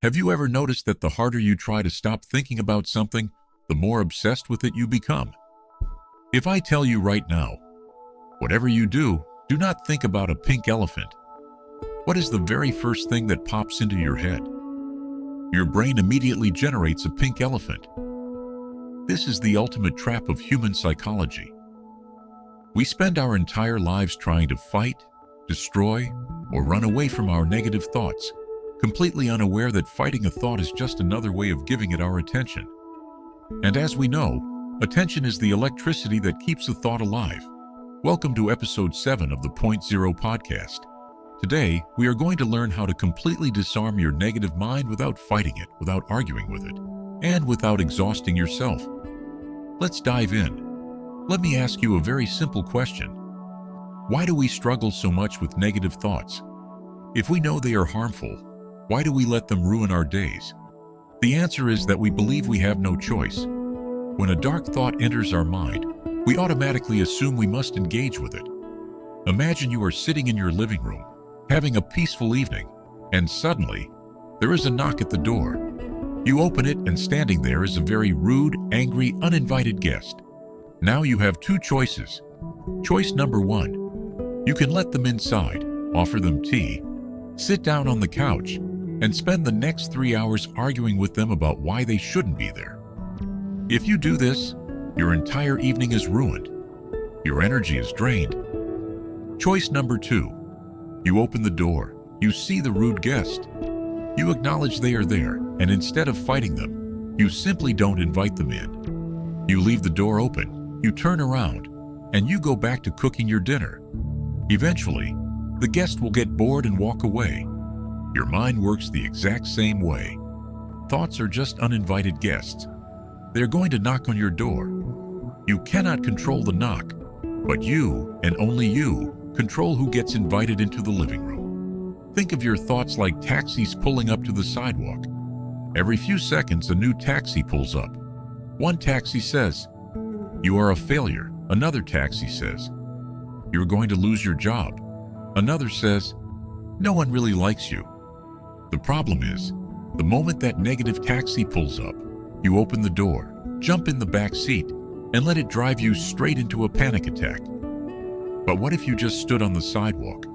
Have you ever noticed that the harder you try to stop thinking about something, the more obsessed with it you become? If I tell you right now, whatever you do, do not think about a pink elephant, what is the very first thing that pops into your head? Your brain immediately generates a pink elephant. This is the ultimate trap of human psychology. We spend our entire lives trying to fight, destroy, or run away from our negative thoughts, completely unaware that fighting a thought is just another way of giving it our attention. And as we know, attention is the electricity that keeps a thought alive. Welcome to episode 7 of the Point Zero podcast. Today, we are going to learn how to completely disarm your negative mind without fighting it, without arguing with it, and without exhausting yourself. Let's dive in. Let me ask you a very simple question. Why do we struggle so much with negative thoughts? If we know they are harmful, why do we let them ruin our days? The answer is that we believe we have no choice. When a dark thought enters our mind, we automatically assume we must engage with it. Imagine you are sitting in your living room, having a peaceful evening, and suddenly, there is a knock at the door. You open it, and standing there is a very rude, angry, uninvited guest. Now you have two choices. Choice number 1. You can let them inside, offer them tea, sit down on the couch, and spend the next 3 hours arguing with them about why they shouldn't be there. If you do this, your entire evening is ruined. Your energy is drained. Choice number 2. You open the door, you see the rude guest. You acknowledge they are there, and instead of fighting them, you simply don't invite them in. You leave the door open, you turn around, and you go back to cooking your dinner. Eventually, the guest will get bored and walk away. Your mind works the exact same way. Thoughts are just uninvited guests. They're going to knock on your door. You cannot control the knock, but you, and only you, control who gets invited into the living room. Think of your thoughts like taxis pulling up to the sidewalk. Every few seconds, a new taxi pulls up. One taxi says, "You are a failure." Another taxi says, "You're going to lose your job." Another says, "No one really likes you." The problem is, the moment that negative taxi pulls up, you open the door, jump in the back seat, and let it drive you straight into a panic attack. But what if you just stood on the sidewalk?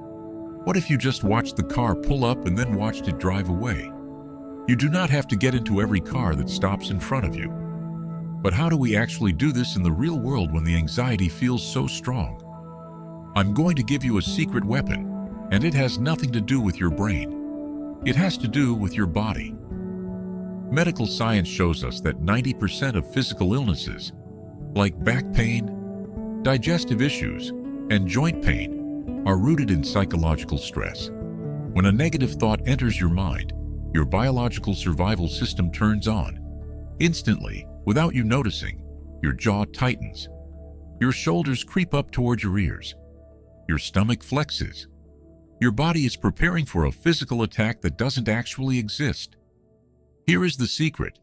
What if you just watched the car pull up and then watched it drive away? You do not have to get into every car that stops in front of you. But how do we actually do this in the real world when the anxiety feels so strong? I'm going to give you a secret weapon, and it has nothing to do with your brain. It has to do with your body. Medical science shows us that 90% of physical illnesses, like back pain, digestive issues, and joint pain, are rooted in psychological stress. When a negative thought enters your mind, your biological survival system turns on. Instantly, without you noticing, your jaw tightens. Your shoulders creep up toward your ears. Your stomach flexes. Your body is preparing for a physical attack that doesn't actually exist. Here is the secret.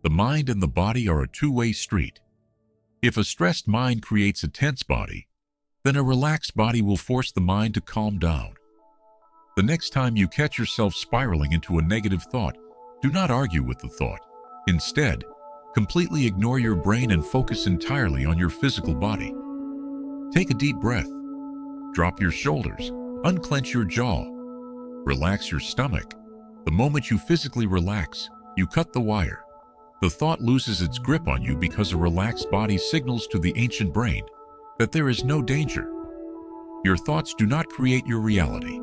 The mind and the body are a two-way street. If a stressed mind creates a tense body, then a relaxed body will force the mind to calm down. The next time you catch yourself spiraling into a negative thought, do not argue with the thought. Instead, completely ignore your brain and focus entirely on your physical body. Take a deep breath. Drop your shoulders. Unclench your jaw. Relax your stomach. The moment you physically relax, you cut the wire. The thought loses its grip on you because a relaxed body signals to the ancient brain that there is no danger. Your thoughts do not create your reality.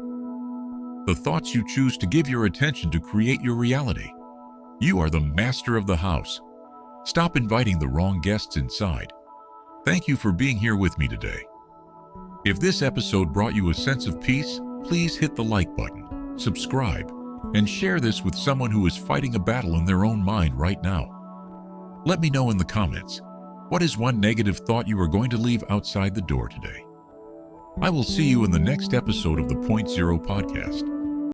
The thoughts you choose to give your attention to create your reality. You are the master of the house. Stop inviting the wrong guests inside. Thank you for being here with me today. If this episode brought you a sense of peace, please hit the like button, subscribe, and share this with someone who is fighting a battle in their own mind right now. Let me know in the comments, what is one negative thought you are going to leave outside the door today? I will see you in the next episode of the Point Zero podcast.